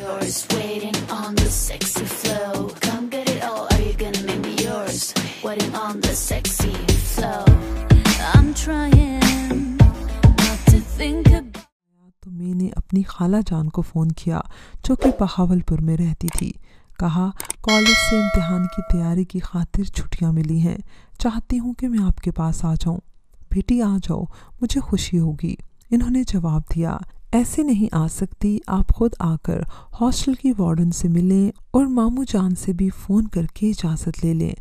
yours, waiting on the sexy flow. Come get it all, are you gonna make me yours? Waiting on the sexy flow. I'm trying not to think about. तो मैंने अपनी खाला जान को phone किया जो कि बहावलपुर में रहती थी। कहा कॉलेज से इम्तिहान की तैयारी की खातिर छुट्टियां मिली हैं, चाहती हूं कि मैं आपके पास आ जाऊं। बेटी आ जाओ, मुझे खुशी होगी। इन्होंने जवाब दिया ऐसे नहीं आ सकती, आप खुद आकर हॉस्टल की वार्डन से मिलें और मामू जान से भी फ़ोन करके इजाज़त ले लें।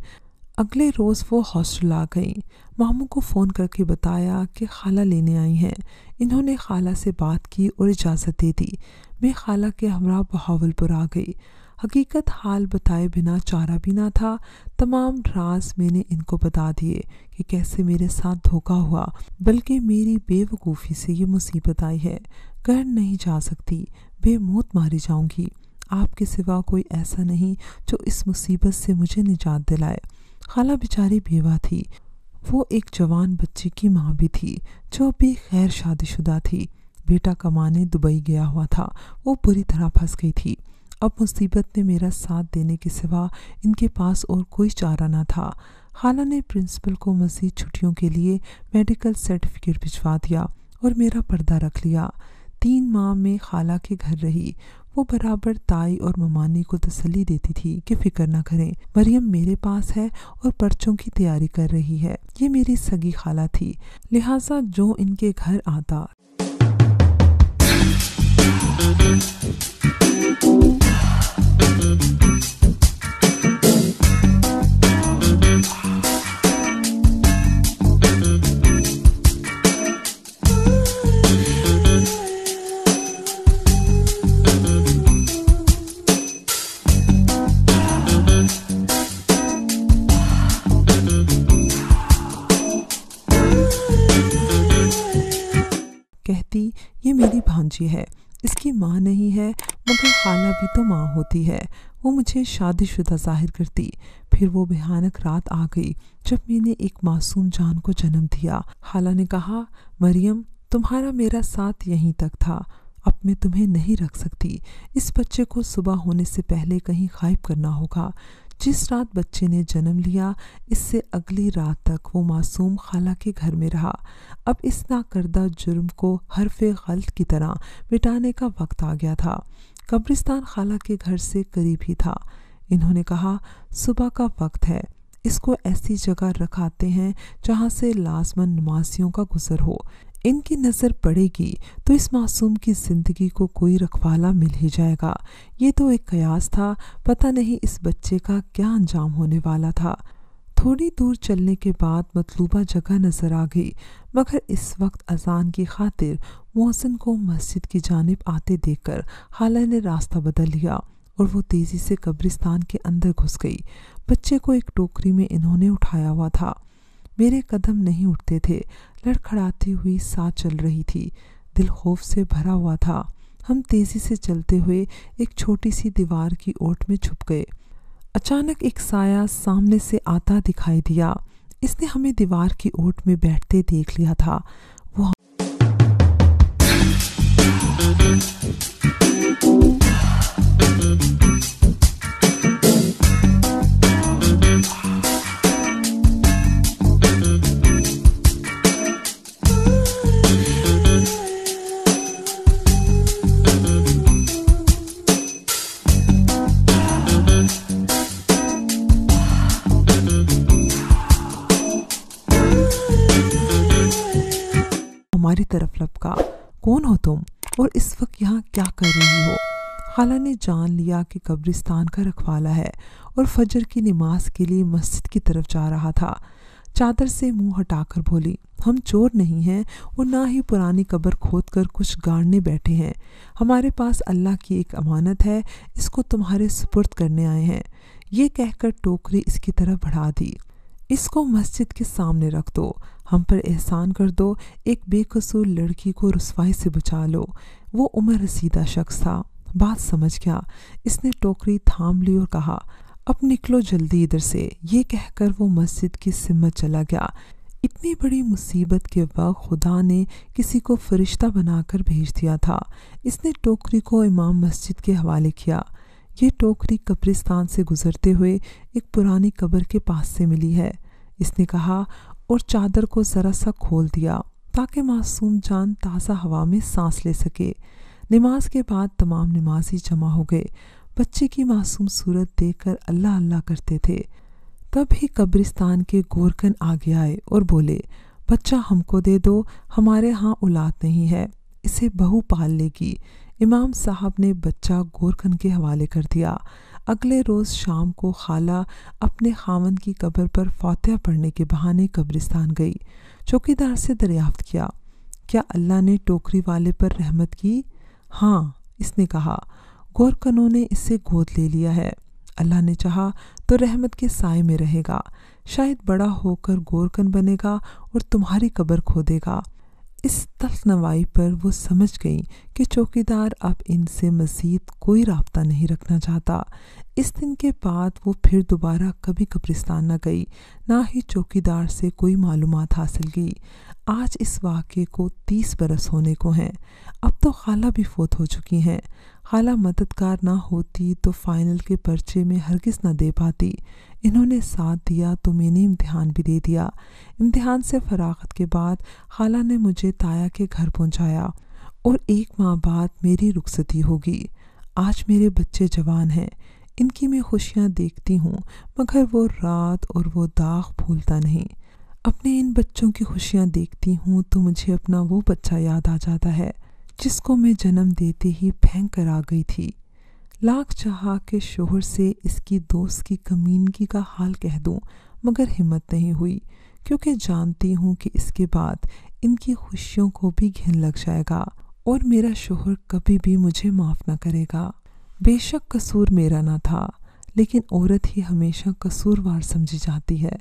अगले रोज़ वो हॉस्टल आ गई। मामू को फ़ोन करके बताया कि खाला लेने आई हैं। इन्होंने खाला से बात की और इजाज़त दे दी। मैं खाला के हमरा बहावलपुर आ गई। हकीकत हाल बताए बिना चारा भी ना था। तमाम राज मैंने इनको बता दिए कि कैसे मेरे साथ धोखा हुआ, बल्कि मेरी बेवकूफ़ी से ये मुसीबत आई है। घर नहीं जा सकती, बेमौत मारी जाऊंगी। आपके सिवा कोई ऐसा नहीं जो इस मुसीबत से मुझे निजात दिलाए। खाला बेचारी बेवा थी। वो एक जवान बच्ची की माँ भी थी जो अभी गैर शादीशुदा थी। बेटा कमाने दुबई गया हुआ था। वो बुरी तरह फंस गई थी। अब मुसीबत ने मेरा साथ देने के सिवा इनके पास और कोई चारा ना था। खाला ने प्रिंसिपल को मज़ीद छुट्टियों के लिए मेडिकल सर्टिफिकेट भिजवा दिया और मेरा पर्दा रख लिया। 3 माह में खाला के घर रही। वो बराबर ताई और ममानी को तसल्ली देती थी कि फ़िक्र न करें, मरियम मेरे पास है और पर्चों की तैयारी कर रही है। ये मेरी सगी खाला थी, लिहाजा जो इनके घर आता कहती ये मेरी भांजी है, इसकी माँ नहीं है मगर खाला भी तो माँ होती है। वो मुझे शादीशुदा जाहिर करती। फिर वो भयानक रात आ गई जब मैंने एक मासूम जान को जन्म दिया। खाला ने कहा मरियम तुम्हारा मेरा साथ यहीं तक था, अब मैं तुम्हें नहीं रख सकती। इस बच्चे को सुबह होने से पहले कहीं गायब करना होगा। जिस रात बच्चे ने जन्म लिया इससे अगली रात तक वो मासूम खाला के घर में रहा। अब इस नाकर्दा जुर्म को हरफे गलत की तरह मिटाने का वक्त आ गया था। कब्रिस्तान खाला के घर से करीब ही था। इन्होंने कहा सुबह का वक्त है, इसको ऐसी जगह रखाते हैं जहाँ से लाजमन नमाजियों का गुजर हो। इनकी नज़र पड़ेगी तो इस मासूम की ज़िंदगी को कोई रखवाला मिल ही जाएगा। ये तो एक कयास था, पता नहीं इस बच्चे का क्या अंजाम होने वाला था। थोड़ी दूर चलने के बाद मतलूबा जगह नज़र आ गई, मगर इस वक्त अजान की खातिर मुअज्जिन को मस्जिद की जानिब आते देखकर खाला ने रास्ता बदल लिया और वो तेज़ी से कब्रिस्तान के अंदर घुस गई। बच्चे को एक टोकरी में इन्होंने उठाया हुआ था। मेरे कदम नहीं उठते थे, लड़खड़ाती हुई सांस चल रही थी। दिल खौफ से भरा हुआ था। हम तेज़ी से चलते हुए एक छोटी सी दीवार की ओट में छुप गए। अचानक एक साया सामने से आता दिखाई दिया। इसने हमें दीवार की ओट में बैठते देख लिया था। वो हमारी तरफ लपका, कौन हो तुम और इस वक्त यहाँ क्या कर रही हो? खाला ने जान लिया कि कब्रिस्तान का रखवाला है और फजर की नमाज के लिए मस्जिद की तरफ जा रहा था। चादर से मुंह हटाकर बोली हम चोर नहीं हैं और ना ही पुरानी कब्र खोद कर कुछ गाड़ने बैठे हैं। हमारे पास अल्लाह की एक अमानत है, इसको तुम्हारे सुपुर्द करने आए हैं। ये कहकर टोकरी इसकी तरफ बढ़ा दी। इसको मस्जिद के सामने रख दो, हम पर एहसान कर दो, एक बेकसूर लड़की को रुसवाई से बचा लो। वो उम्र रसीदा शख्स था, बात समझ गया। इसने टोकरी थाम ली और कहा अब निकलो जल्दी इधर से। ये कहकर वो मस्जिद की सिमत चला गया। اتنی بڑی مصیبت کے وقت خدا نے کسی کو فرشتہ بنا کر بھیج دیا تھا۔ اس نے ٹوکری کو امام مسجد کے حوالے کیا۔ یہ ٹوکری قبرستان سے گزرتے ہوئے ایک پرانی قبر کے پاس سے ملی ہے، اس نے کہا، اور چادر کو ذرا سا کھول دیا تاکہ معصوم جان تازہ ہوا میں سانس لے سکے۔ نماز کے بعد تمام نمازی جمع ہو گئے۔ بچے کی معصوم صورت دیکھ کر اللہ اللہ کرتے تھے۔ تب ہی قبرستان کے گورکن آگے آئے اور بولے، بچہ ہم کو دے دو، ہمارے ہاں اولاد نہیں ہے، اسے بہو پال لے گی۔ امام صاحب نے بچہ گورکن کے حوالے کر دیا۔ اگلے روز شام کو خالہ اپنے خاوند کی قبر پر فاتحہ پڑھنے کے بہانے قبرستان گئی۔ چوکیدار سے دریافت کیا، کیا اللہ نے ٹوکری والے پر رحمت کی؟ ہاں، اس نے کہا، گورکنوں نے اسے گود لے لیا ہے، اللہ نے چاہا تو رحمت کے سائے میں رہے گا، شاید بڑا ہو کر گورکن بنے گا اور تمہاری قبر کھودے گا۔ اس تلخ نوائی پر وہ سمجھ گئیں کہ چوکیدار اب ان سے مزید کوئی رابطہ نہیں رکھنا چاہتا۔ اس دن کے بعد وہ پھر دوبارہ کبھی قبرستان نہ گئی، نہ ہی چوکیدار سے کوئی معلومات حاصل کی۔ آج اس واقعے کو 30 برس ہونے کو ہیں۔ اب تو خالہ بھی فوت ہو چکی ہیں۔ خالہ مددگار نہ ہوتی تو فائنل کے پرچے میں ہرگز نہ دے پاتی۔ انہوں نے ساتھ دیا تو میں نے امتحان بھی دے دیا۔ امتحان سے فراغت کے بعد خالہ نے مجھے تایا کے گھر پہنچایا اور 1 ماہ بعد میری رخصتی ہوگی۔ آج میرے بچے جوان ہیں، ان کی میں خوشیاں دیکھتی ہوں، مگر وہ رات اور وہ داغ بھولتا نہیں۔ اپنے ان بچوں کی خوشیاں دیکھتی ہوں تو مجھے اپنا وہ بچہ یاد آ جاتا ہے جس کو میں جنم دیتے ہی پھینک کر آ گئی تھی۔ لاکھ چاہا کہ شوہر سے اس کی دوست کی کمینگی کا حال کہہ دوں، مگر ہمت نہیں ہوئی، کیونکہ جانتی ہوں کہ اس کے بعد ان کی خوشیوں کو بھی گھن لگ جائے گا اور میرا شوہر کبھی بھی مجھے معاف نہ کرے گا۔ بے شک قصور میرا نہ تھا، لیکن عورت ہی ہمیشہ قصوروار سمجھی جاتی ہے۔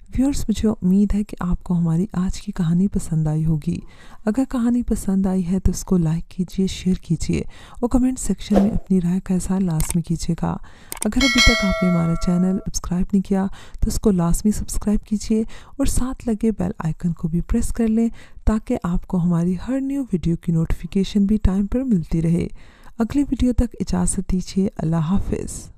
ویورز، مجھے امید ہے کہ آپ کو ہماری آج کی کہانی پسند آئی ہوگی۔ اگر کہانی پسند آئی ہے تو اس کو لائک کیجئے، شیئر کیجئے اور کمنٹ سیکشن میں اپنی رائے کا اظہار لازمی کیجئے گا۔ اگر ابھی تک آپ نے ہمارا چینل سبسکرائب نہیں کیا تو اس کو لازمی سبسکرائب کیجئے اور ساتھ لگے بیل آئیکن کو بھی پریس کر لیں تاکہ آپ کو ہماری ہر نیو ویڈیو کی نوٹیفیکیشن بھی ٹائم پر ملتی رہے۔ اگلی ویڈیو تک اجازت دیجئے۔ اللہ حافظ۔